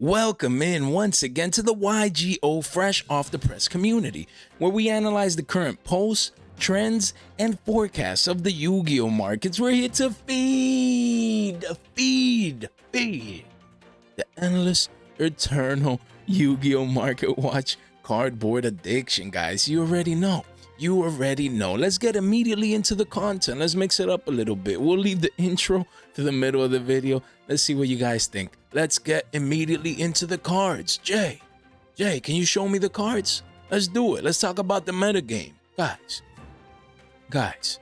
Welcome in once again to the YGO Fresh Off the Press community, where we analyze the current posts, trends, and forecasts of the Yu-Gi-Oh markets. We're here to feed the endless, eternal Yu-Gi-Oh market watch cardboard addiction, guys. You already know. Let's get immediately into the content. Let's mix it up a little bit. We'll leave the intro to the middle of the video. Let's see what you guys think. Let's get immediately into the cards. Jay, can you show me the cards? Let's do it. Let's talk about the metagame. Guys,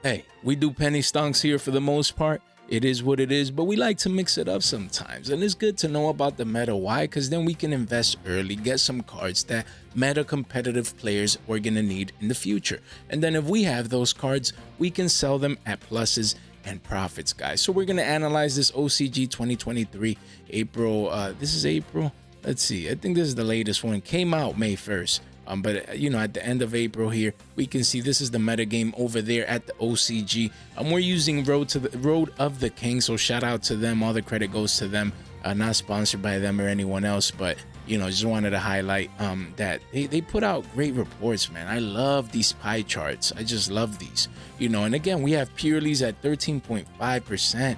hey, we do penny stonks here for the most part. It is what it is, but we like to mix it up sometimes. And it's good to know about the meta. Why? Because then we can invest early, get some cards that meta competitive players are going to need in the future. And then if we have those cards, we can sell them at pluses and profits, guys. So we're going to analyze this OCG 2023 April. This is April. Let's see. I think this is the latest one. Came out May 1st. But you know, at the end of April here, we can see this is the metagame over there at the OCG. We're using Road of the King, so shout out to them. All the credit goes to them. Not sponsored by them or anyone else, but you know, just wanted to highlight that they put out great reports, man. I love these pie charts. I just love these, you know. And again, we have Purely's at 13.5%.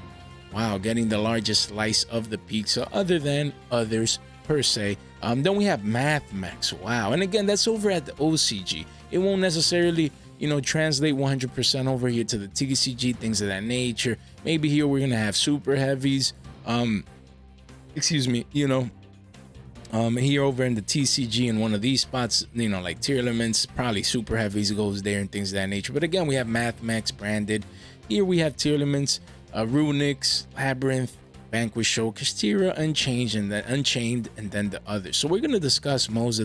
Wow, getting the largest slice of the pizza, other than others per se. Then we have Mathmech. Wow, and again, that's over at the OCG. It won't necessarily, you know, translate 100% over here to the TCG, things of that nature. Maybe here we're gonna have super heavies. Excuse me, you know. Here over in the TCG in one of these spots, you know, like tier elements, probably super heavies goes there and things of that nature. But again, we have Mathmech branded. Here we have tier elements, Runick, Labyrinth, Vanquish Show, Kashtira, Unchained, and then the others. So we're gonna discuss most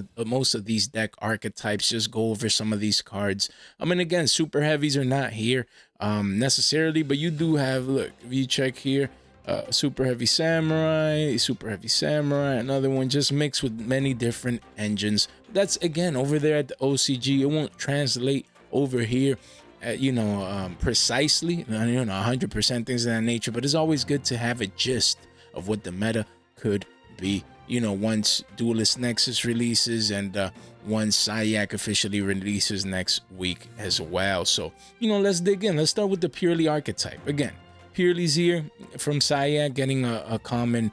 of these deck archetypes. Just go over some of these cards. I mean, again, super heavies are not here necessarily, but you do have. Look, if you check here, super heavy samurai, another one just mixed with many different engines. That's again over there at the OCG. It won't translate over here. You know, precisely, you know, 100% things of that nature, but it's always good to have a gist of what the meta could be, you know, once Duelist Nexus releases and once Sayak officially releases next week as well. So, you know, let's dig in. Let's start with the Purely archetype. Again, Purely's here from Sayak, getting a common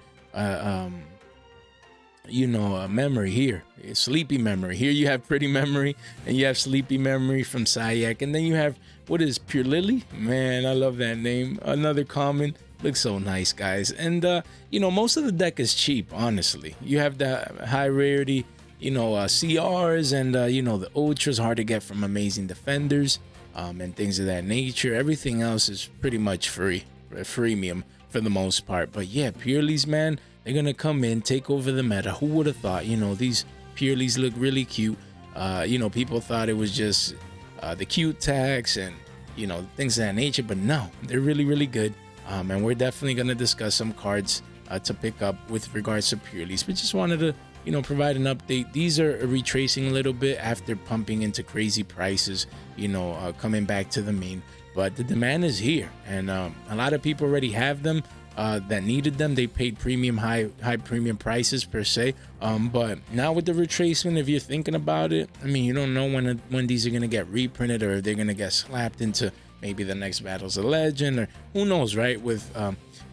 you know, memory here, sleepy memory. Here you have pretty memory and you have sleepy memory from Sayak, and then you have what is Pure Lily. Man, I love that name. Another common. Looks so nice, guys. And you know, most of the deck is cheap, honestly. You have the high rarity, you know, CRs and you know, the ultras hard to get from Amazing Defenders and things of that nature. Everything else is pretty much free, freemium for the most part. But yeah, Purely's, man, they're gonna come in, take over the meta. Who would have thought? You know, these Purely's look really cute. You know, people thought it was just the cute tags and, you know, things of that nature, but no, they're really good. And we're definitely gonna discuss some cards to pick up with regards to Purely's. We just wanted to, you know, provide an update. These are retracing a little bit after pumping into crazy prices, you know, coming back to the mean. But the demand is here, and a lot of people already have them that needed them. They paid high premium prices per se. But now with the retracement, if you're thinking about it, I mean, you don't know when these are gonna get reprinted or if they're gonna get slapped into maybe the next Battles of Legend, or who knows, right? With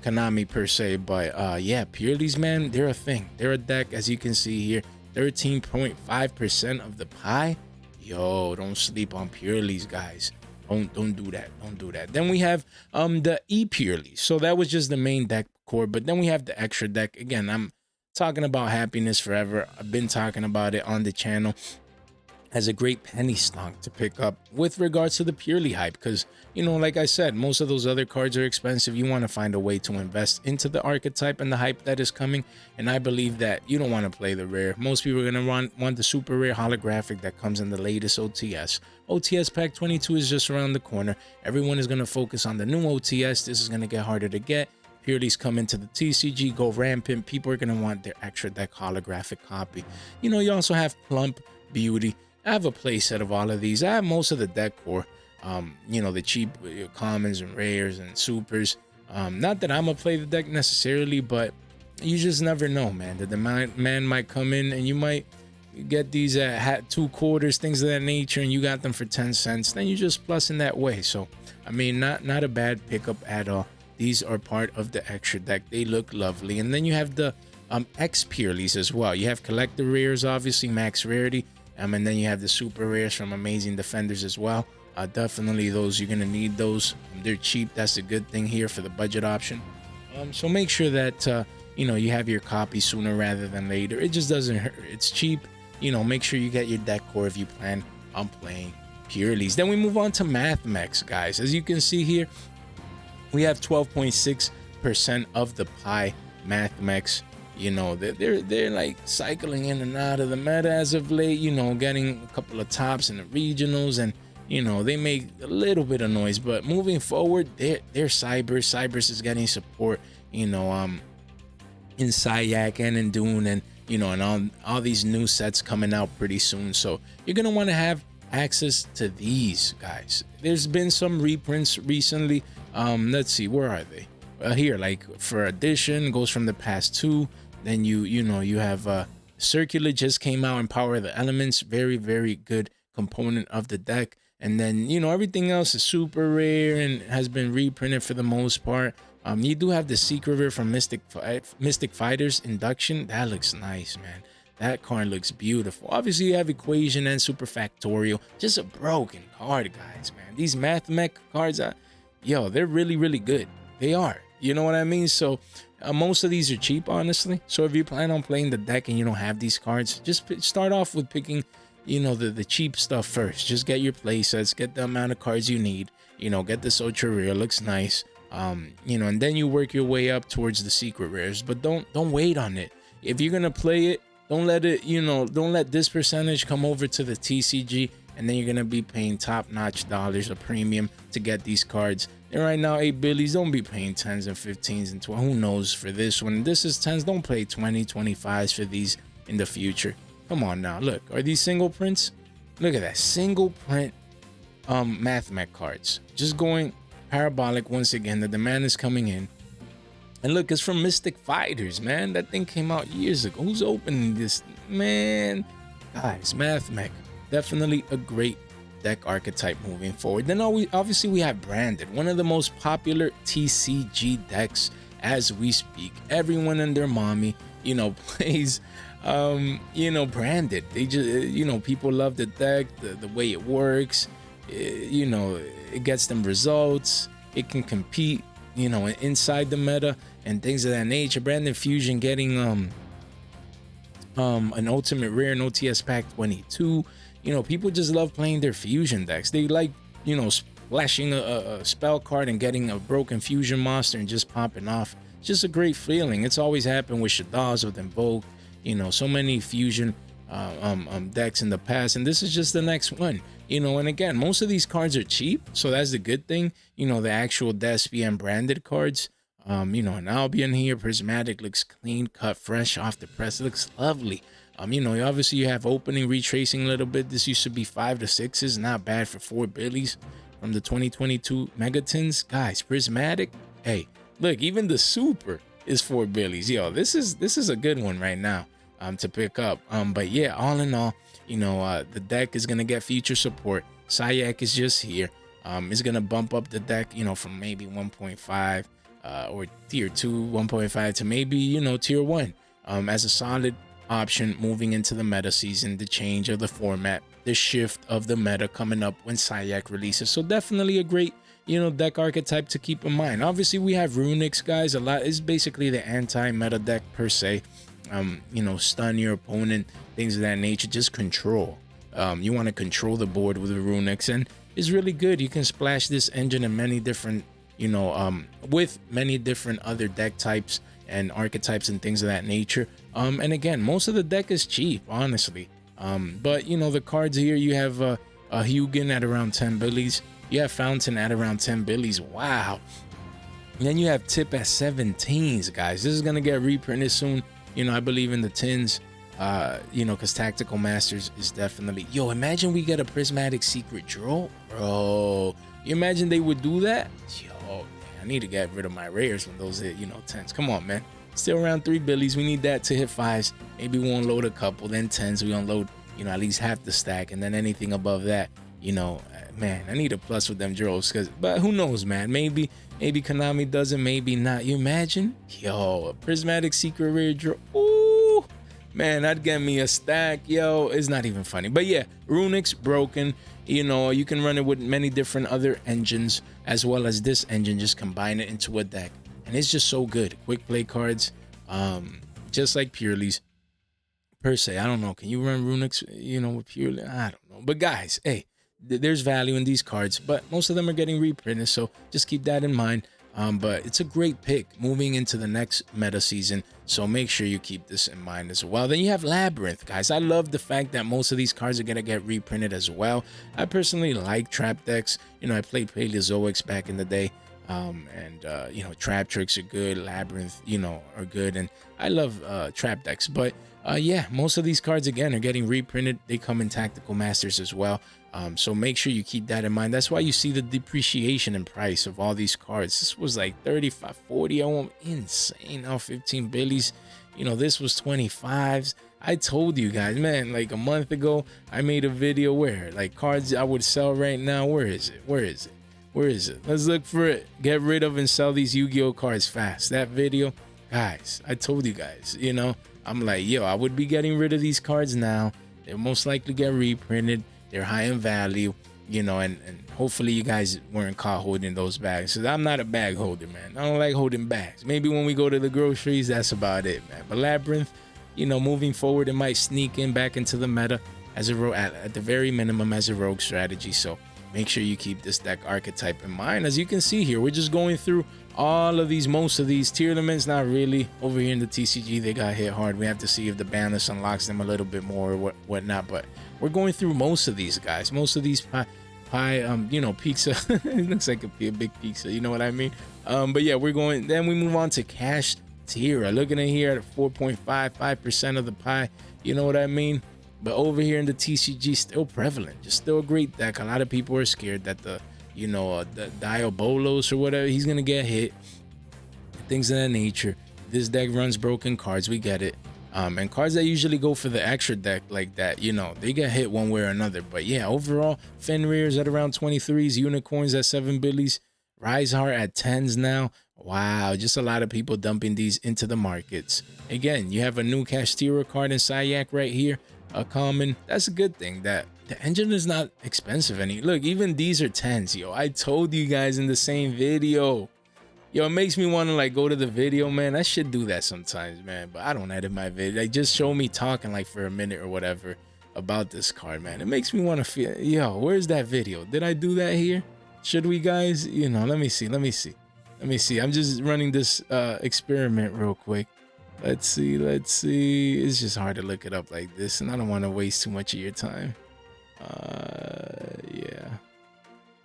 Konami per se. But yeah, Purely's, man, they're a thing. They're a deck, as you can see here, 13.5% of the pie. Yo, don't sleep on Purely's, guys. Don't do that. Don't do that. Then we have the Purely. So that was just the main deck core, but then we have the extra deck. Again, I'm talking about Happiness forever. I've been talking about it on the channel as a great penny stock to pick up with regards to the Purely hype, because, you know, like I said, most of those other cards are expensive. You want to find a way to invest into the archetype and the hype that is coming, and I believe that you don't want to play the rare. Most people are going to want the super rare holographic that comes in the latest OTS. OTS pack 22 is just around the corner. Everyone is going to focus on the new OTS. This is going to get harder to get. Purely's come into the TCG, go rampant. People are going to want their extra deck holographic copy. You know, you also have Plump, Beauty. I have a playset of all of these. I have most of the deck core, you know, the cheap commons and rares and supers. Not that I'm gonna play the deck necessarily, but you just never know, man. That the man might come in and you might get these at 2 quarters, things of that nature, and you got them for 10 cents. Then you just plus in that way. So I mean, not a bad pickup at all. These are part of the extra deck. They look lovely. And then you have the X purelies as well. You have collector rares, obviously max rarity, and then you have the super rares from Amazing Defenders as well. Definitely those, you're gonna need those. They're cheap. That's a good thing here for the budget option. So make sure that you have your copy sooner rather than later. It just doesn't hurt. It's cheap. Make sure you get your deck core if you plan on playing purelies. Then we move on to Mathmech, guys. As you can see here, we have 12.6% of the pie. Mathmech, they're like cycling in and out of the meta as of late, getting a couple of tops in the regionals, and they make a little bit of noise, but moving forward, they're Cybers is getting support, in Sayak and in Dune, and and all these new sets coming out pretty soon. So you're gonna want to have access to these guys. There's been some reprints recently. Let's see, where are they? Here, like for Edition, goes from the past 2. Then you have Circular just came out, and Power of the Elements, very, very good component of the deck. And then everything else is super rare and has been reprinted for the most part. You do have the secret rare from Mystic Fighters Induction. That looks nice, man. That card looks beautiful. Obviously, you have Equation and Super Factorial. Just a broken card, guys, man. These Mathmech cards, they're really, really good. They are. You know what I mean? So most of these are cheap, honestly. So if you plan on playing the deck and you don't have these cards, just start off with picking, the cheap stuff first. Just get your play sets, get the amount of cards you need. Get this ultra rare. Looks nice. And then you work your way up towards the secret rares. But don't wait on it. If you're gonna play it, don't let it, don't let this percentage come over to the TCG, and then you're gonna be paying top-notch dollars, a premium to get these cards. And right now, 8 billies, don't be paying 10s and 15s and 12. Who knows for this one? This is 10s. Don't play 20, 25s for these in the future. Come on now. Look, are these single prints? Look at that. Single print Mathmech cards. Just going parabolic once again. The demand is coming in. And look, it's from Mystic Fighters, man. That thing came out years ago. Who's opening this? Man, guys, Mathmech. Definitely a great deck archetype moving forward. Then obviously we have Branded, one of the most popular TCG decks as we speak. Everyone and their mommy, plays Branded. They just, people love the deck, the way it works. It gets them results. It can compete, inside the meta and things of that nature. Branded Fusion getting an ultimate rare, an OTS pack 22. People just love playing their fusion decks. They like, splashing a spell card and getting a broken fusion monster and just popping off. It's just a great feeling. It's always happened with Shaddaz, with Invoke, so many fusion decks in the past, and this is just the next one. And again, most of these cards are cheap, so that's the good thing. The actual Despy and Branded cards. An Albion here, Prismatic, looks clean cut, fresh off the press. It looks lovely. Obviously you have opening, retracing a little bit. This used to be 5 to 6s, not bad for 4 billies from the 2022 Megatons. Guys, Prismatic, hey, look, even the super is 4 billies. This is a good one right now to pick up. But yeah, all in all, the deck is gonna get future support. Sayak is just here. It's gonna bump up the deck, from maybe 1.5 or tier 2, 1.5 to maybe, tier 1 as a solid option moving into the meta season, the change of the format, the shift of the meta coming up when Sayak releases. So definitely a great, deck archetype to keep in mind. Obviously, we have Runick, guys. A lot is basically the anti-meta deck per se. Stun your opponent, things of that nature. Just control. You want to control the board with the Runick, and it's really good. You can splash this engine in many different, with many different other deck types and archetypes and things of that nature. And again, most of the deck is cheap, honestly. But the cards here, you have a Hugin at around 10 billies. You have Fountain at around 10 billies. Wow. And then you have Tip at 17s, guys. This is gonna get reprinted soon. I believe in the 10s. Because Tactical Masters is definitely. Imagine we get a Prismatic Secret Draw, bro. You imagine they would do that? Man, I need to get rid of my rares when those hit, 10s. Come on, man. Still around 3 billies. We need that to hit 5s. Maybe we won't load a couple, then 10s. We unload, you know, at least half the stack, and then anything above that, you know, man, I need a plus with them droves. But who knows, man? Maybe Konami does it, maybe not. You imagine? Yo, a prismatic secret rare draw. Ooh, man, that'd get me a stack. Yo, it's not even funny. But yeah, Runick's broken. You know, you can run it with many different other engines as well as this engine. Just combine it into a deck, and it's just so good. Quick play cards, just like Purely's per se. I don't know. Can you run Runick's, you know, with Purely? I don't know. But guys, hey, there's value in these cards, but most of them are getting reprinted, so just keep that in mind. But it's a great pick moving into the next meta season, so make sure you keep this in mind as well. Then you have Labyrinth, guys. I love the fact that most of these cards are gonna get reprinted as well. I personally like trap decks. You know, I played Paleozoics back in the day, you know, trap tricks are good, Labyrinth, you know, are good, and I love trap decks. But yeah, most of these cards again are getting reprinted. They come in Tactical Masters as well. So make sure you keep that in mind. That's why you see the depreciation in price of all these cards. This was like 35, 40. I want insane. Now 15 billies. You know, this was 25s. I told you guys, man, like a month ago, I made a video where like cards I would sell right now. Where is it? Where is it? Where is it? Let's look for it. Get rid of and sell these Yu-Gi-Oh cards fast. That video, guys, I told you guys, you know, I'm like, yo, I would be getting rid of these cards now. They'll most likely get reprinted. They're high in value, you know, and hopefully you guys weren't caught holding those bags. So I'm not a bag holder, man. I don't like holding bags. Maybe when we go to the groceries, that's about it, man. But Labyrinth, you know, moving forward, it might sneak in back into the meta as a at the very minimum as a rogue strategy. So make sure you keep this deck archetype in mind. As you can see here, we're just going through all of these, most of these tier limits. Not really. Over here in the TCG, they got hit hard. We have to see if the Banlist unlocks them a little bit more or whatnot. But we're going through most of these, guys. Most of these you know, pizza. It looks like a big pizza. You know what I mean? But yeah, we're going. Then we move on to Kashtira. Looking at here at 4.55% of the pie. You know what I mean? But over here in the TCG, still prevalent. Just still a great deck. A lot of people are scared that the, you know, the Diabolos or whatever, he's gonna get hit. Things of that nature. This deck runs broken cards. We get it. And cards that usually go for the extra deck like that, you know, they get hit one way or another. But yeah, overall, Fenrir's at around 23s, Unicorns at 7 billies, Riseheart at 10s now. Wow, just a lot of people dumping these into the markets. Again, you have a new Kashtira card in Sayak right here, a common. That's a good thing that the engine is not expensive any. Look, even these are 10s, yo. I told you guys in the same video. Yo, it makes me want to like go to the video, man. I should do that sometimes, man. But I don't edit my video. Like, just show me talking like for a minute or whatever about this card, man. It makes me want to feel, yo, where's that video? Did I do that here? Should we, guys? You know, let me see. I'm just running this experiment real quick. Let's see. It's just hard to look it up like this, and I don't want to waste too much of your time. Yeah.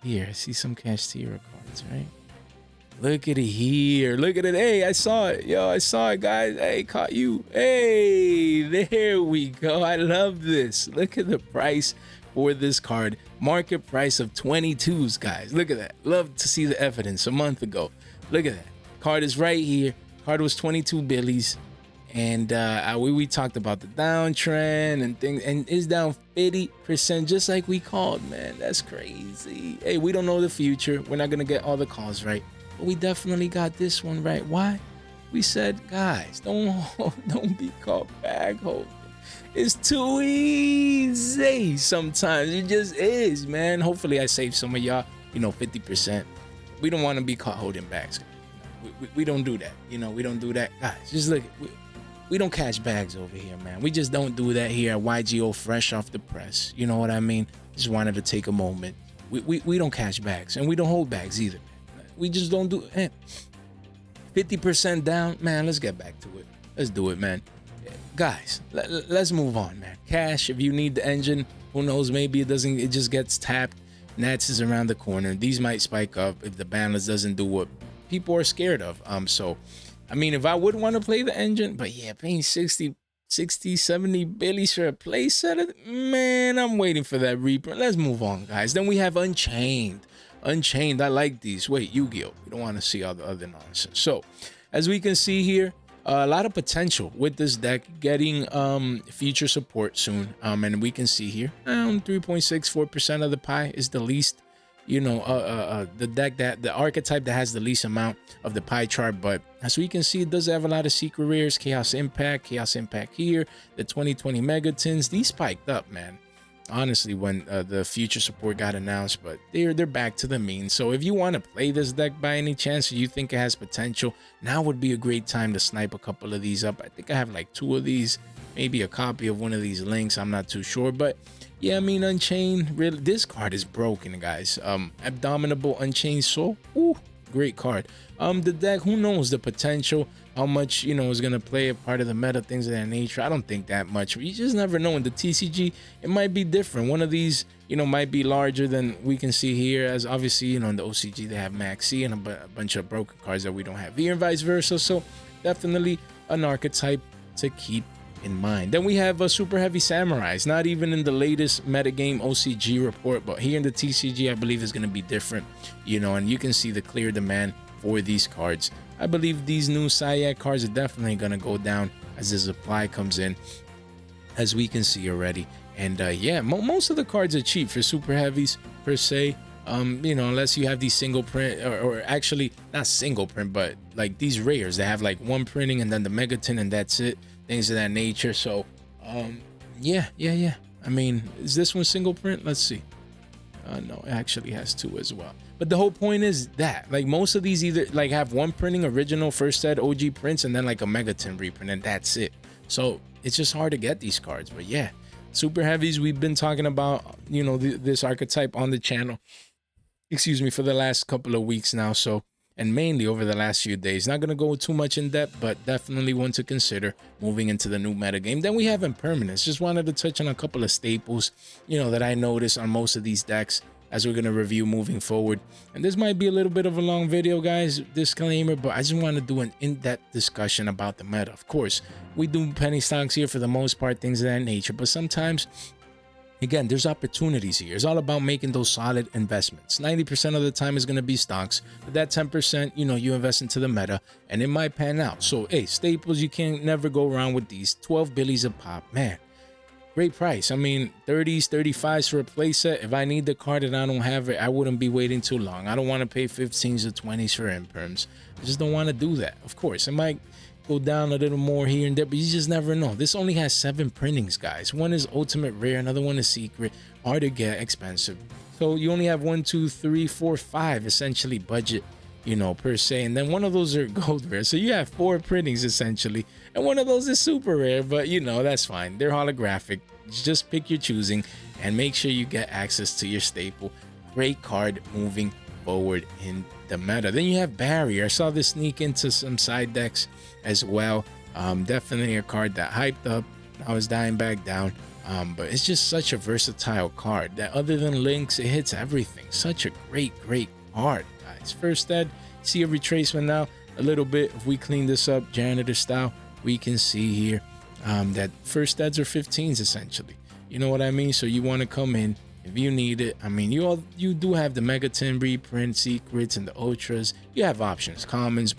Here, I see some Kashtira cards, right? Look at it here. Look at it. Hey, I saw it. Yo, I saw it, guys. Hey, caught you. Hey, there we go. I love this. Look at the price for this card. Market price of 22s, guys. Look at that. Love to see the evidence a month ago. Look at that. Card is right here. Card was 22 billies. And we talked about the downtrend and things, and it's down 50% just like we called, man. That's crazy. Hey, we don't know the future. We're not going to get all the calls right. But we definitely got this one right. Why? We said, guys, don't be caught bag holding. It's too easy sometimes. It just is, man. Hopefully I saved some of y'all, you know, 50%. We don't want to be caught holding bags. We don't do that. You know, we don't do that. Guys, just look. We don't catch bags over here, man. We just don't do that here at YGO fresh off the press. You know what I mean? Just wanted to take a moment. We don't catch bags, and we don't hold bags either. We just don't do it. 50% down, man. Let's get back to it. Let's do it, man. Guys, let's move on, man. Cash, if you need the engine, who knows? Maybe it just gets tapped. Nats is around the corner. These might spike up if the Banlist doesn't do what people are scared of. So, I mean, if I would want to play the engine, but yeah, paying 60, 70 billies for a play set, man, I'm waiting for that reprint. Let's move on, guys. Then we have Unchained. Unchained, I like these. Wait, Yugioh. We don't want to see all the other nonsense. So, as we can see here, A lot of potential with this deck getting future support soon. And we can see here 3.64% of the pie is the least, the deck, that the archetype that has the least amount of the pie chart. But as we can see, it does have a lot of secret rares. Chaos Impact here, the 2020 Megatons. These spiked up, man, honestly, when the future support got announced, but they're back to the mean. So if you want to play this deck by any chance, or you think it has potential, now would be a great time to snipe a couple of these up. I think I have like 2 of these, maybe a copy of one of these links, I'm not too sure. But yeah, I mean, Unchained, really, this card is broken, guys. Abdominable Unchained Soul, ooh, great card. The deck, who knows the potential, how much, is going to play a part of the meta, things of that nature. I don't think that much. You just never know. In the TCG, it might be different. One of these, might be larger than we can see here, as obviously, in the OCG, they have Maxi and a bunch of broken cards that we don't have here, and vice versa. So definitely an archetype to keep in mind. Then we have a Super Heavy Samurais, not even in the latest metagame OCG report, but here in the TCG, I believe is going to be different, and you can see the clear demand for these cards. I believe these new Saiyek cards are definitely going to go down as the supply comes in, as we can see already. And yeah, most of the cards are cheap for Super Heavies per se, unless you have these single print, or actually not single print, but like these rares that have like 1 printing and then the Megaton and that's it, things of that nature. So yeah, I mean, is this one single print? Let's see. No, it actually has 2 as well. But the whole point is that like most of these either like have 1 printing, original first set OG prints, and then like a Megaton reprint, and that's it. So it's just hard to get these cards. But yeah, Super Heavies, we've been talking about, this archetype on the channel, excuse me, for the last couple of weeks now. So, and mainly over the last few days. Not going to go too much in depth, but definitely one to consider moving into the new metagame. Then we have Impermanence. Just wanted to touch on a couple of staples, that I noticed on most of these decks as we're going to review moving forward. And this might be a little bit of a long video, guys, disclaimer, but I just want to do an in-depth discussion about the meta. Of course, we do penny stocks here for the most part, things of that nature, but sometimes, again, there's opportunities here. It's all about making those solid investments. 90% of the time is going to be stocks, but that 10%, you invest into the meta and it might pan out. So, hey, staples, you can't never go wrong with these. 12 billies a pop, man. Great price. I mean, 30s, 35s for a playset. If I need the card and I don't have it, I wouldn't be waiting too long. I don't want to pay 15s or 20s for imperms. I just don't want to do that. Of course, it might go down a little more here and there, but you just never know. This only has 7 printings, guys. One is ultimate rare, another one is secret, hard to get, expensive. So you only have 1, 2, 3, 4, 5 essentially budget, per se, and then one of those are gold rare. So you have 4 printings essentially, and one of those is super rare, but that's fine. They're holographic. Just pick your choosing and make sure you get access to your staple. Great card moving forward in the meta. Then you have Barrier. I saw this sneak into some side decks as well. Definitely a card that hyped up. Now it's dying back down. But it's just such a versatile card that other than links, it hits everything. Such a great card, guys. First Ed, see a retracement now a little bit. If we clean this up janitor style, we can see here that first Eds are 15s essentially. You know what I mean? So you want to come in if you need it. I mean, you do have the Megaton reprint, secrets, and the ultras. You have options, commons,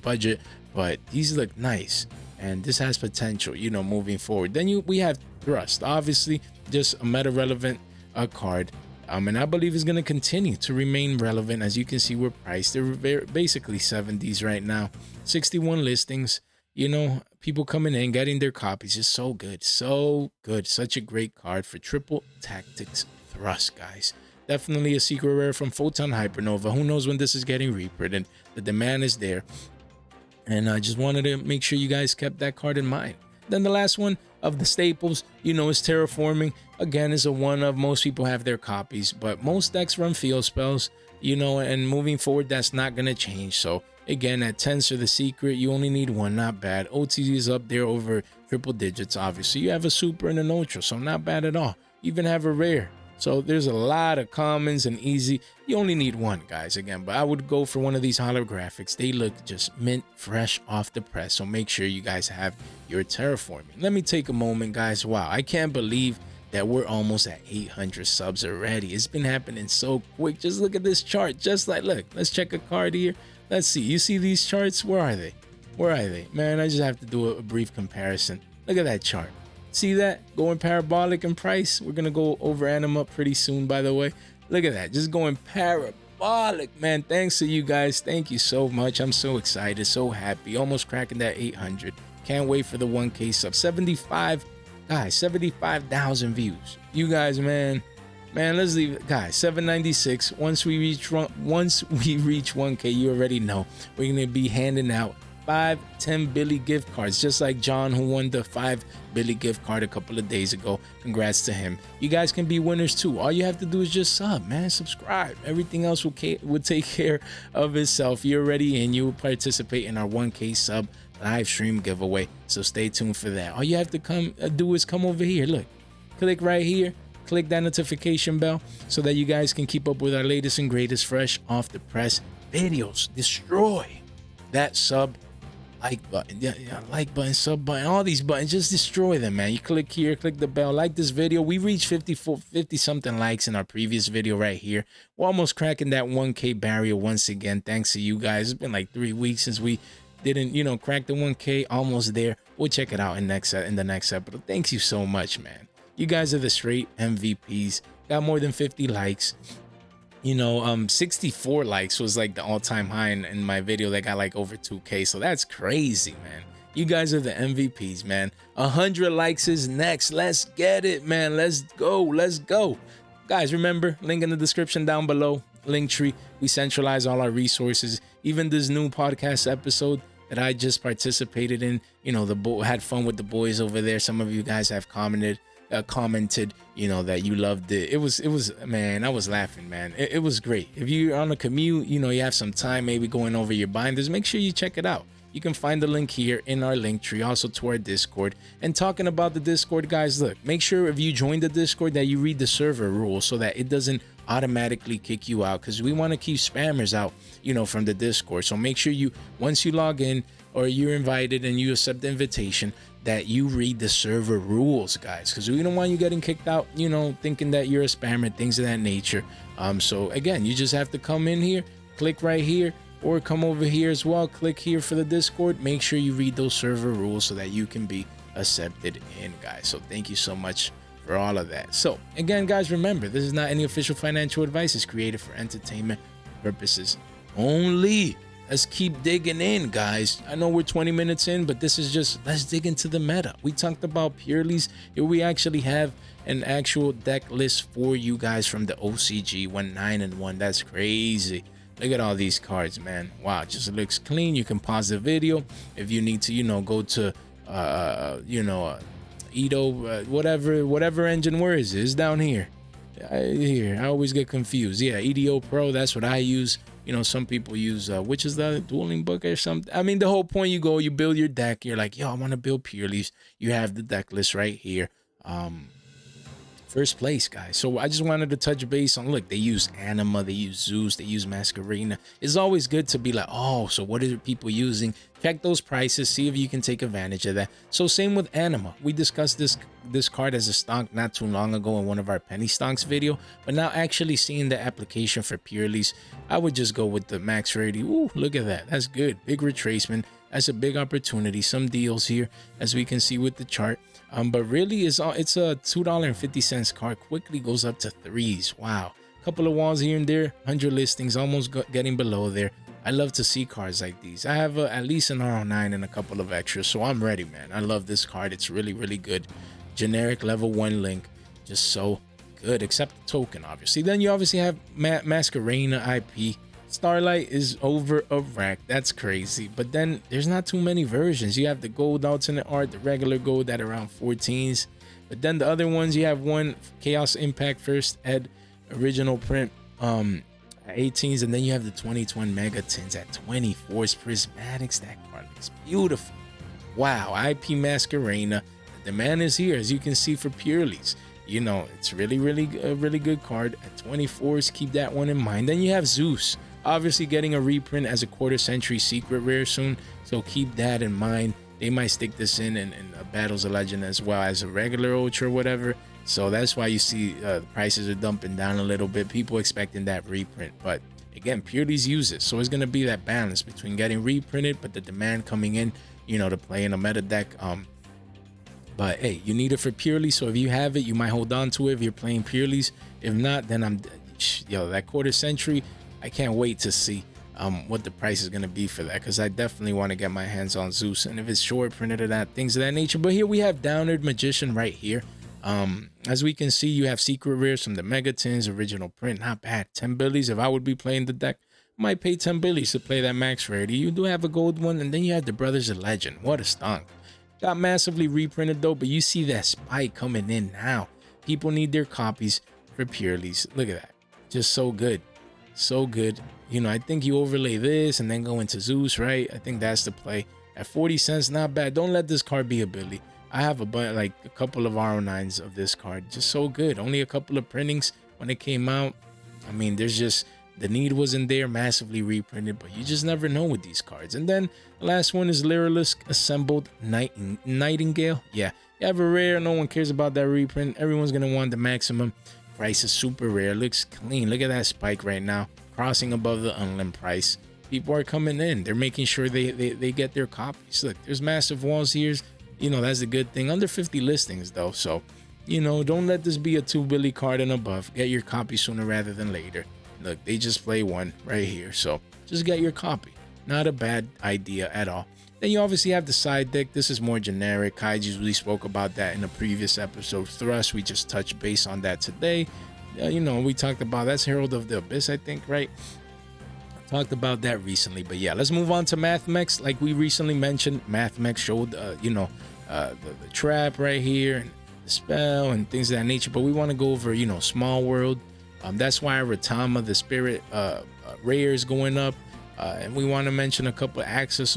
budget, but these look nice and this has potential, moving forward. Then we have Thrust, obviously just a meta relevant card. And I believe it's going to continue to remain relevant. As you can see, we're priced. They're basically 70s right now. 61 listings. People coming in, getting their copies is so good. So good. Such a great card for triple tactics Thrust, guys. Definitely a secret rare from Photon Hypernova. Who knows when this is getting reprinted? The demand is there. And I just wanted to make sure you guys kept that card in mind. Then the last one of the staples, is Terraforming. Again, is a one of. Most people have their copies, but most decks run field spells, and moving forward, that's not going to change. So again, at 10s for the secret, you only need 1, not bad. OTG is up there over triple digits, obviously. You have a super and an ultra, so not bad at all. You even have a rare. So there's a lot of commons and easy. You only need 1, guys, again, but I would go for one of these holographics. They look just mint fresh off the press, so make sure you guys have your Terraforming. Let me take a moment, guys. Wow, I can't believe that we're almost at 800 subs already. It's been happening so quick. Just look at this chart. Just like, look, let's check a card here. Let's see. You see these charts? Where are they? Where are they? Man, I just have to do a brief comparison. Look at that chart. See that? Going parabolic in price. We're going to go over Anima pretty soon, by the way. Look at that. Just going parabolic, man. Thanks to you guys. Thank you so much. I'm so excited, so happy. Almost cracking that 800. Can't wait for the 1K sub. 75, guys, 75,000 views. You guys, man, let's leave it. Guys, 796. Once we reach 1K, you already know we're going to be handing out 5-10 Billy gift cards, just like John, who won the 5 Billy gift card a couple of days ago. Congrats to him. You guys can be winners too. All you have to do is just sub, man. Subscribe. Everything else will take care of itself. You're already in. You will participate in our 1K sub live stream giveaway. So stay tuned for that. All you have to do is come over here. Look, click right here. Click that notification bell so that you guys can keep up with our latest and greatest fresh off the press videos. Destroy that sub like button, like button, sub button, all these buttons, just destroy them, man. You click here, click the bell, like this video. We reached 50 something likes in our previous video right here. We're almost cracking that 1K barrier once again, thanks to you guys. It's been like 3 weeks since we didn't, crack the 1K. Almost there. We'll check it out in the next episode. Thanks you so much, man. You guys are the straight MVPs. Got more than 50 likes. 64 likes was like the all-time high in my video that got like over 2K. So that's crazy, man. You guys are the MVPs, man. 100 likes is next. Let's get it, man. Let's go. Guys, remember, link in the description down below. Linktree. We centralize all our resources. Even this new podcast episode that I just participated in, had fun with the boys over there. Some of you guys have commented, that you loved it. It was, man, I was laughing, man. It was great. If you're on a commute, you have some time, maybe going over your binders, make sure you check it out. You can find the link here in our link tree, also to our Discord. And talking about the Discord, guys, look, make sure if you join the Discord that you read the server rules so that it doesn't automatically kick you out, because we want to keep spammers out, from the Discord. So make sure once you log in or you're invited and you accept the invitation, that you read the server rules, guys, because we don't want you getting kicked out, thinking that you're a spammer, things of that nature. So again, you just have to come in here, click right here, or come over here as well, click here for the Discord. Make sure you read those server rules so that you can be accepted in, guys. So thank you so much for all of that. So again, guys, remember, this is not any official financial advice. It's created for entertainment purposes only. Let's keep digging in, guys. I know we're 20 minutes in, but this is just, let's dig into the meta. We talked about purelies. Here we actually have an actual deck list for you guys from the OCG. Went 9-1. That's crazy. Look at all these cards, man. Wow, it just looks clean. You can pause the video if you need to, go to, Edo, whatever engine words is down here. I always get confused. Yeah, EDO Pro, that's what I use. Some people use, which is the dueling book or something. I mean, the whole point, you build your deck. You're like, yo, I want to build purelies. You have the deck list right here. First place, guys. So I just wanted to touch base on, look, they use Anima, they use Zeus, they use Masquerena. It's always good to be like, oh, so what are people using? Check those prices, see if you can take advantage of that. So same with Anima. We discussed this card as a stonk not too long ago in one of our penny stonks video, but now actually seeing the application for purelies, I would just go with the max rarity. Ooh, look at that. That's good. Big retracement. That's a big opportunity. Some deals here, as we can see with the chart. But really, it's a $2.50 card. Quickly goes up to threes. Wow. Couple of walls here and there. 100 listings, almost getting below there. I love to see cards like these. I have at least an RO9 and a couple of extras, so I'm ready, man. I love this card. It's really, really good. Generic level 1 link. Just so good, except the token, obviously. Then you obviously have Masquerena IP. Starlight is over a rack. That's crazy. But then there's not too many versions. You have the gold alternate art, the regular gold at around 14s. But then the other ones, you have one Chaos Impact First Ed original print at 18s, and then you have the 2021 Mega Tins at 24s. Prismatics, that card looks beautiful. Wow, IP Masquerena. The demand is here, as you can see, for purelies. It's really, really a really good card at 24s. Keep that one in mind. Then you have Zeus, obviously getting a reprint as a quarter century secret rare soon, so keep that in mind. They might stick this in Battles of Legend as well as a regular ultra or whatever. So that's why you see the prices are dumping down a little bit. People expecting that reprint, but Again, Purely's use it, so it's gonna be that balance between getting reprinted, but the demand coming in, you know, to play in a meta deck. But hey, you need it for Purely, so if you have it, you might hold on to it if you're playing Purely's. If not, then yo, that quarter century, I can't wait to see what the price is gonna be for that, because I definitely want to get my hands on Zeus, and if it's short printed or that, things of that nature. But here we have Downward Magician right here. As we can see, you have secret rares from the Megatins, original print, not bad. 10 billies. If I would be playing the deck, I might pay 10 billies to play that max rarity. You do have a gold one, and then you have the Brothers of Legend. What a stunk. Got massively reprinted though, but you see that spike coming in now. People need their copies for Purely's. Look at that. Just so good. So good. You know, I think you overlay this and then go into Zeus, right? I think that's the play. At 40 cents, not bad. Don't let this card be a Billy. I have like a couple of RO9s of this card. Just so good. Only a couple of printings when it came out. I mean, there's just, the need wasn't there, massively reprinted, but you just never know with these cards. And then the last one is Lyrilisk Assembled Nightingale. Yeah, you have a rare. No one cares about that reprint. Everyone's going to want the maximum. Price is super rare. Looks clean. Look at that spike right now, crossing above the unlim price. People are coming in. They're making sure they get their copies. Look, there's massive walls here. You know, that's a good thing. Under 50 listings though, so you know, don't let this be a 2 Billy card and above. Get your copy sooner rather than later. Look, they just play one right here, so just get your copy. Not a bad idea at all. Then you obviously have the side deck. This is more generic. Kaiju, we spoke about that in a previous episode. Thrust, we just touched base on that today. You know, we talked about, that's Herald of the Abyss, I think, right? Talked about that recently. But yeah, let's move on to Mathmech. Like we recently mentioned, Mathmech showed you know, the trap right here and the spell and things of that nature. But we want to go over, you know, Small World. That's why Ratama, the spirit rare, is going up. And we want to mention a couple of access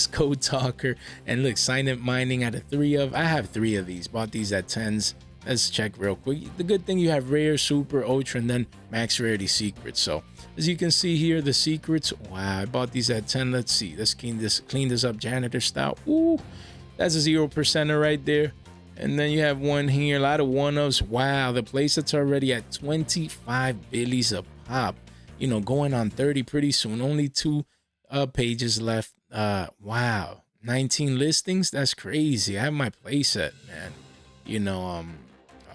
code talker, and look, silent mining out of 3 of. I have 3 of these. Bought these at 10s. Let's check real quick. The good thing, you have rare, super, ultra, and then max rarity secrets. So as you can see here, the secrets. Wow, I bought these at 10. Let's see. Let's clean this up, janitor style. Ooh, that's a 0%er right there. And then you have one here, a lot of one-ofs. Wow, the playsets are already at 25 billies a pop. You know, going on 30 pretty soon. Only 2 pages left. Wow, 19 listings. That's crazy. I have my playset, man. You know,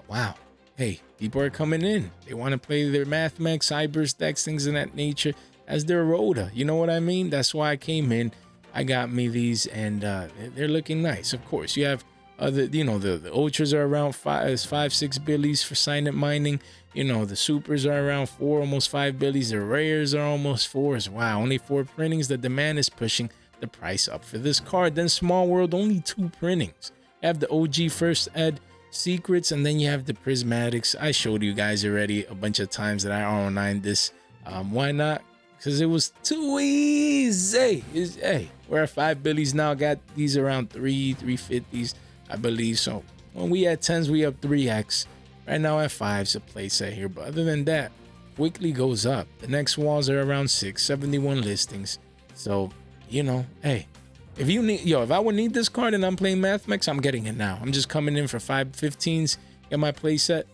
wow. Hey, people are coming in. They want to play their Mathmech, Cybers decks, things of that nature as their Rhoda. You know what I mean? That's why I came in. I got me these, and they're looking nice. Of course, you have the ultras are around 5-6 billies for silent mining. You know, the supers are around 4, almost 5 billies. The rares are almost 4s. Wow, only 4 printings. The demand is pushing the price up for this card. Then Small World, only 2 printings. You have the OG First Ed secrets, and then you have the prismatics. I showed you guys already a bunch of times that I RO9 this. Why not? Because it was too easy. Hey, we're at 5 billies now. Got these around 350s, I believe. So when we at 10s, we up 3x. Right now at 5's a playset here. But other than that, quickly goes up. The next walls are around 6, 71 listings. So, you know, hey, if you need, if I would need this card and I'm playing Mathmech, I'm getting it now. I'm just coming in for 515s, get my playset,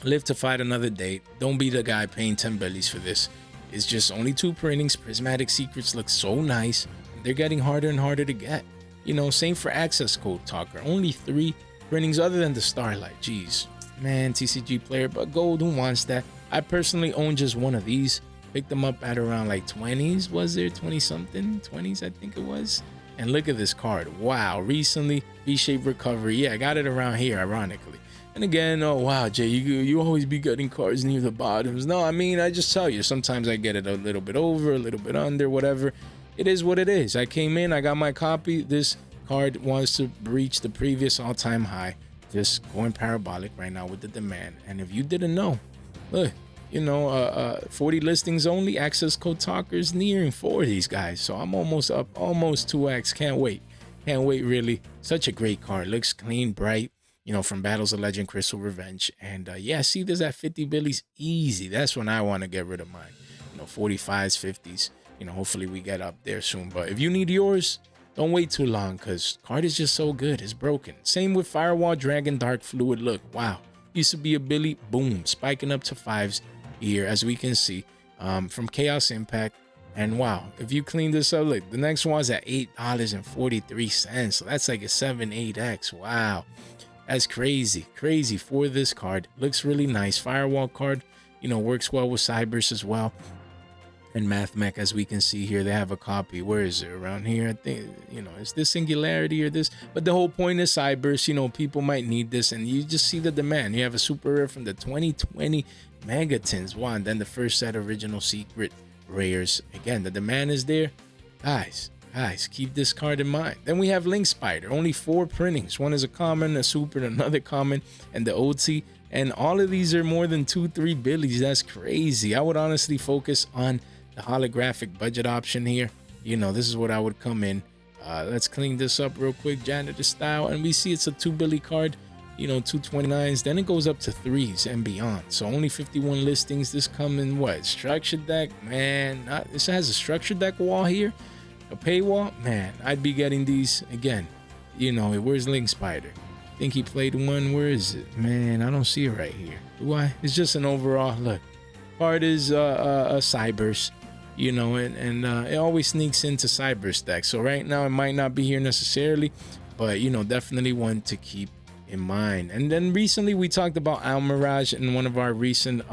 live to fight another day. Don't be the guy paying 10 billies for this. It's just only 2 printings. Prismatic secrets look so nice. They're getting harder and harder to get. You know, same for access code talker. Only 3 printings other than the Starlight. Jeez, man, TCG player, but gold, who wants that? I personally own just one of these. Picked them up at around like 20s, was there? 20 something? 20s, I think it was. And look at this card. Wow, recently, V-shaped recovery. Yeah, I got it around here, ironically. And again, oh wow, Jay, you always be getting cards near the bottoms. No, I mean, I just tell you, sometimes I get it a little bit over, a little bit under, whatever. It is what it is. I came in, I got my copy. This card wants to breach the previous all-time high. Just going parabolic right now with the demand. And if you didn't know, look, you know, 40 listings only. Access code talkers nearing 40s, guys. So I'm almost up, almost 2x. Can't wait. Can't wait, really. Such a great card. Looks clean, bright, you know, from Battles of Legend, Crystal Revenge. And yeah, see this at 50 billies. Easy. That's when I want to get rid of mine. You know, 45s, 50s. You know, hopefully we get up there soon. But if you need yours, don't wait too long, because card is just so good. It's broken. Same with Firewall Dragon Dark Fluid. Look, wow. Used to be a Billy. Boom. Spiking up to 5s here, as we can see. from Chaos Impact. And wow, if you clean this up, look, the next one's at $8.43. So that's like a 7-8x. Wow, that's crazy for this card. Looks really nice. Firewall card, you know, works well with Cyberse as well. And Mathmech, as we can see here, they have a copy. Where is it? Around here, I think, you know, is this Singularity or this? But the whole point is Cyberse, you know, people might need this, and you just see the demand. You have a super rare from the 2020 Megatins. Wow, and then the first set original secret rares. Again, the demand is there. Guys, keep this card in mind. Then we have Link Spider. Only 4 printings. One is a common, a super, and another common, and the OT. And all of these are more than 2-3 billies. That's crazy. I would honestly focus on the holographic budget option here. You know, this is what I would come in. Let's clean this up real quick, janitor style. And we see it's a 2 billy card. You know, 229s, then it goes up to 3s and beyond. So only 51 listings. This come in what? Structured deck? Man, this has a structured deck wall here. A paywall? Man, I'd be getting these again. You know, where's Link Spider? I think he played one. Where is it? Man, I don't see it right here. Do I? It's just an overall look. Card is a Cyberse, you know, and it always sneaks into Cyberse deck. So right now it might not be here necessarily, but you know, definitely one to keep in mind. And then recently we talked about Almirage in one of our recent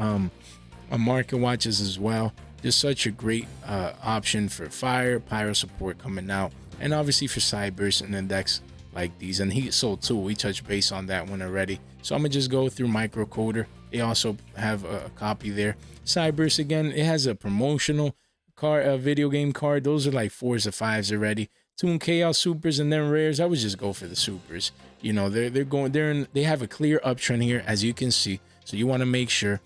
market watches as well. Just such a great option for fire pyro support coming out, and obviously for Cyberse and index like these. And he sold too. We touched base on that one already, so I'm gonna just go through microcoder. They also have a copy there. Cyberse, again, it has a promotional card, a video game card. Those are like 4s or 5s already. Toon Chaos supers and then rares. I would just go for the supers. You know, they have a clear uptrend here, as you can see. So you want to make sure,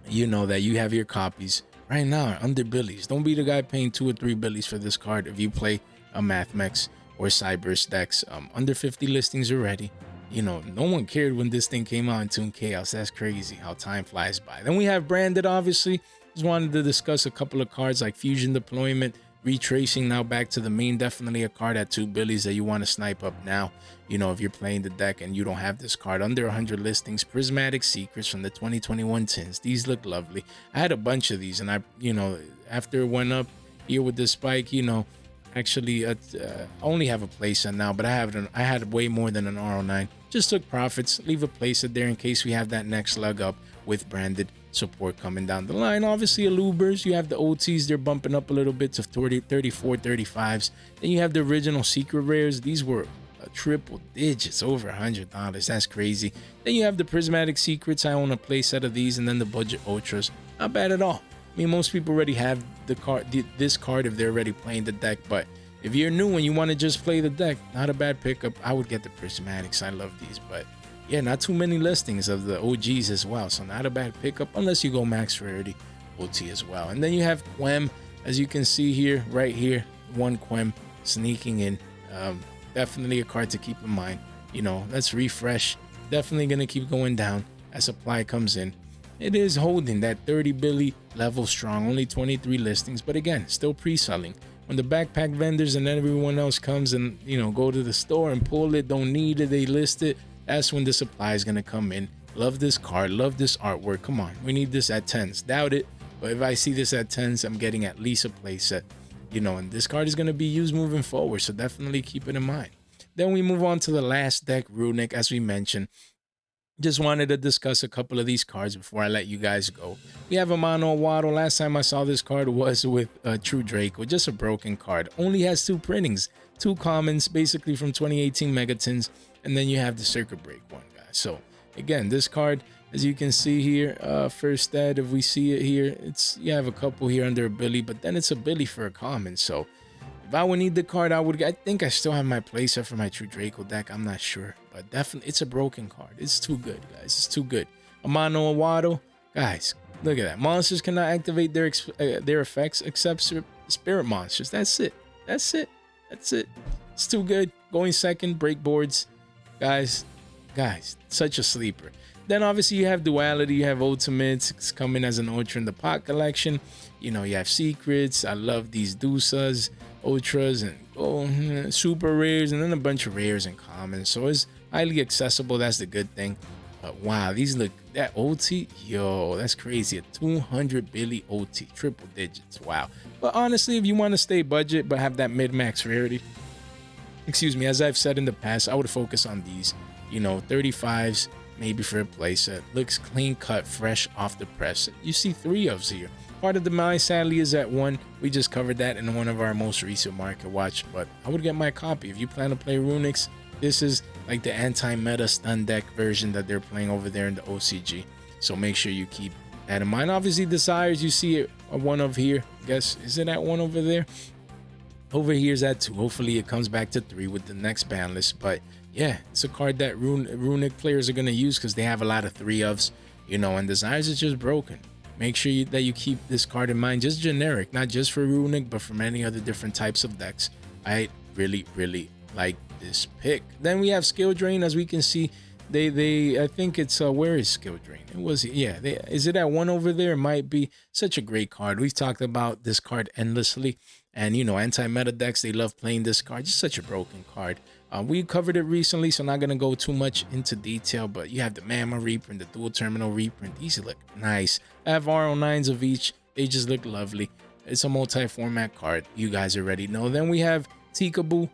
you know, that you have your copies right now under billies. Don't be the guy paying 2 or 3 billies for this card if you play a Mathmech or Cyberse decks. Under 50 listings already. You know, no one cared when this thing came out in Toon Chaos. That's crazy how time flies by. Then we have branded, obviously. Just wanted to discuss a couple of cards like Fusion Deployment, Retracing. Now back to the main. Definitely a card at 2 billies that you want to snipe up now. You know, if you're playing the deck and you don't have this card. Under 100 listings. Prismatic Secrets from the 2021 tins. These look lovely. I had a bunch of these, and I, you know, after it went up here with this spike, you know, actually only have a playset now, but I had way more than an R09. Just took profits, leave a playset there in case we have that next leg up with branded support coming down the line. Obviously, Alubers, you have the OTs, they're bumping up a little bit to 34, 35s. Then you have the original secret rares. These were triple digits, over $100. That's crazy. Then you have the Prismatic Secrets. I own a playset of these, and then the budget ultras. Not bad at all. I mean, most people already have the card, this card, if they're already playing the deck. But if you're new and you want to just play the deck, not a bad pickup. I would get the Prismatics. I love these, but yeah, not too many listings of the OGs as well. So not a bad pickup unless you go max rarity OT as well. And then you have Quem, as you can see here, right here, one Quem sneaking in. Definitely a card to keep in mind. You know, let's refresh. Definitely going to keep going down as supply comes in. It is holding that 30 billy level strong, only 23 listings, but again, still pre-selling. When the backpack vendors and everyone else comes and, you know, go to the store and pull it, don't need it, they list it, that's when the supply is going to come in. Love this card, love this artwork. Come on, we need this at 10s. Doubt it, but if I see this at 10s, I'm getting at least a playset. You know, and this card is going to be used moving forward, so definitely keep it in mind. Then we move on to the last deck, Runick, as we mentioned. Just wanted to discuss a couple of these cards before I let you guys go. We have a Mono Waddle. Last time I saw this card was with True Draco, just a broken card. Only has 2 printings, 2 commons, basically from 2018 Megatins, and then you have the Circuit Break one, guys. So again, this card, as you can see here, first stat, if we see it here, it's, you have a couple here under a billy, but then it's a billy for a common. So if I would need the card, I think I still have my playset for my True Draco deck. I'm not sure, but definitely it's a broken card. It's too good, guys. It's too good. Amano Awado, guys, look at that. Monsters cannot activate their effects except spirit monsters. That's it. That's it. That's it. It's too good. Going second, break boards, guys, such a sleeper. Then obviously you have Duality, you have Ultimates. It's coming as an Ultra in the Pot collection. You know, you have Secrets. I love these Dusas, Ultras, and super rares, and then a bunch of rares and commons. So it's highly accessible. That's the good thing. But wow, these look, that OT, yo, that's crazy. A 200 Billy OT, triple digits. Wow. But honestly, if you want to stay budget but have that mid-max rarity, excuse me, as I've said in the past, I would focus on these, 35s, maybe for a playset. Looks clean cut, fresh off the press. You see 3 ofs here. Part of the mine sadly is at 1. We just covered that in one of our most recent market watch, but I would get my copy. If you plan to play Runics, this is like the anti-meta stun deck version that they're playing over there in the OCG. So make sure you keep that in mind. Obviously, Desires, you see it a 1 of here. Guess, is it at 1 over there? Over here is at 2. Hopefully, it comes back to 3 with the next ban list. But yeah, it's a card that Runick players are going to use because they have a lot of 3 ofs, and Desires is just broken. Make sure that you keep this card in mind, just generic, not just for Runick, but for many other different types of decks. I really, really like this pick. Then we have Skill Drain. As we can see, I think it's where is Skill Drain? It was, yeah, is it at 1 over there? It might be. Such a great card. We've talked about this card endlessly, and anti-meta decks, they love playing this card. Just such a broken card. We covered it recently, so not gonna go too much into detail, but you have the Mamma reprint, the dual terminal reprint. These look nice. I have RO9s of each. They just look lovely. It's a multi-format card. You guys already know. Then we have Tikaboo.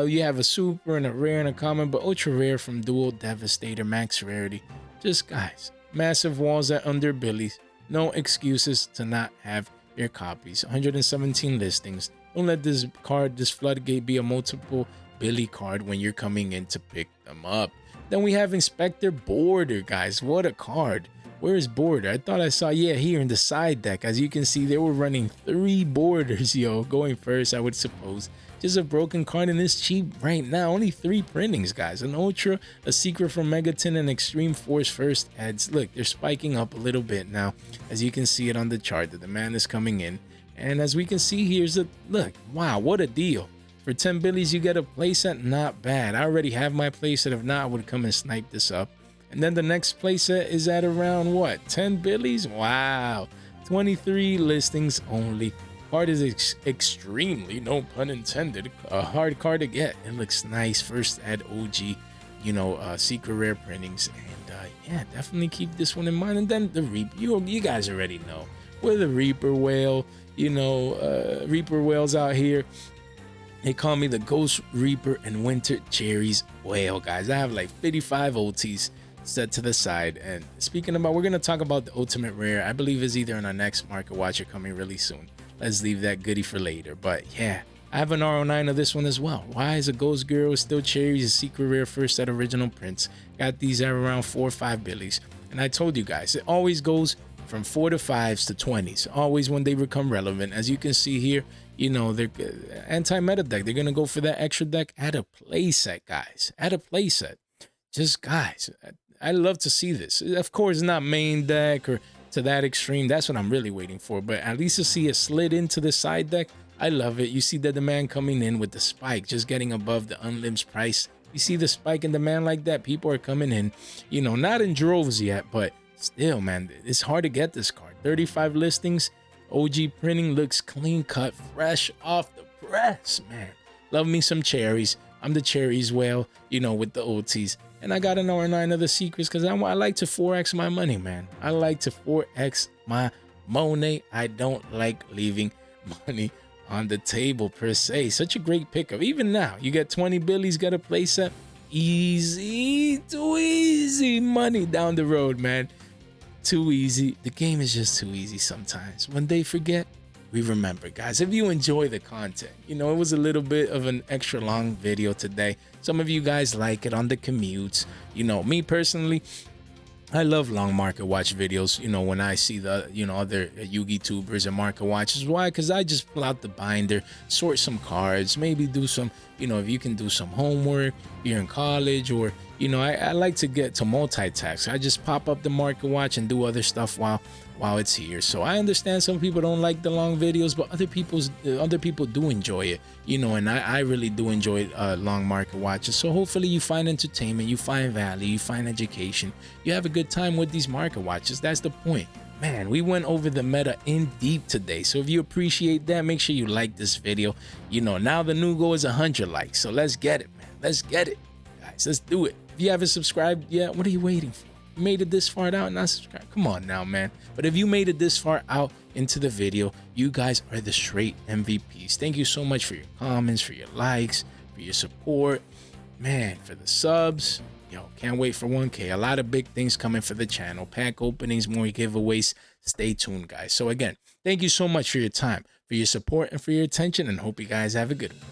You have a super and a rare and a common, but ultra rare from Duel, Devastator, max rarity. Just guys, massive walls at under Billies. No excuses to not have your copies. 117 listings. Don't let this card, this floodgate, be a multiple Billy card when you're coming in to pick them up. Then we have Inspector Border, guys. What a card. Where is Border? I thought I saw, yeah, here in the side deck. As you can see, they were running 3 borders, going first, I would suppose. Just a broken card, and it's cheap right now. Only 3 printings, guys. An Ultra, a Secret from Megaton, and Extreme Force first ads. Look, they're spiking up a little bit now. As you can see it on the chart, the demand is coming in. And as we can see, here's the, look, wow, what a deal. For 10 billies, you get a playset. Not bad. I already have my playset. If not, I would come and snipe this up. And then the next playset is at around, what, 10 billies? Wow. 23 listings only. Card is extremely, no pun intended, a hard card to get. It looks nice. First add OG, secret rare printings. And yeah, definitely keep this one in mind. And then the Reaper. You guys already know. We're the Reaper Whale. Reaper Whales out here. They call me the Ghost Reaper and Winter Cherries Whale, guys. I have like 55 OTs set to the side. And speaking about, we're going to talk about the ultimate rare. I believe is either in our next market watch or coming really soon. Let's leave that goodie for later. But yeah, I have an RO9 of this one as well. Why is a Ghost Girl still cherries, a secret rare first at original prints? Got these at around 4 or 5 billies. And I told you guys, it always goes from 4 to 5s to 20s. Always when they become relevant. As you can see here, they're anti-meta deck. They're going to go for that extra deck at a playset, guys. At a playset. Just, guys, I love to see this. Of course, not main deck or to that extreme. That's what I'm really waiting for. But at least to see it slid into the side deck, I love it. You see the demand coming in with the spike, just getting above the unlims price. You see the spike in demand like that, people are coming in, not in droves yet, but still, man, it's hard to get this card. 35 listings. OG printing, looks clean cut, fresh off the press, man. Love me some cherries. I'm the cherries whale, with the OTs. And I got an R9 of the secrets because I like to 4x my money, man. I like to 4x my money. I don't like leaving money on the table per se. Such a great pickup. Even now, you get 20 billies, got a playset. Easy, too easy money down the road, man. Too easy. The game is just too easy sometimes. When they forget, we remember, guys. If you enjoy the content, it was a little bit of an extra long video today. Some of you guys like it on the commutes. Me personally, I love long market watch videos, when I see the, other Yugi tubers and market watches. Why? Because I just pull out the binder, sort some cards, maybe do some, if you can do some homework, you're in college, or, I like to get to multitask. I just pop up the market watch and do other stuff while it's here. So I understand some people don't like the long videos, but other people do enjoy it, and I really do enjoy long market watches. So hopefully you find entertainment, you find value, you find education, you have a good time with these market watches. That's the point. Man, we went over the meta in deep today. So if you appreciate that, make sure you like this video. Now the new goal is 100 likes. So let's get it, man. Let's get it, guys. Let's do it. If you haven't subscribed yet, what are you waiting for? You made it this far out and not subscribed. Come on now, man. But if you made it this far out into the video, you guys are the straight MVPs. Thank you so much for your comments, for your likes, for your support, man, for the subs. Yo, can't wait for 1K. A lot of big things coming for the channel. Pack openings, more giveaways. Stay tuned, guys. So again, thank you so much for your time, for your support, and for your attention, and hope you guys have a good one.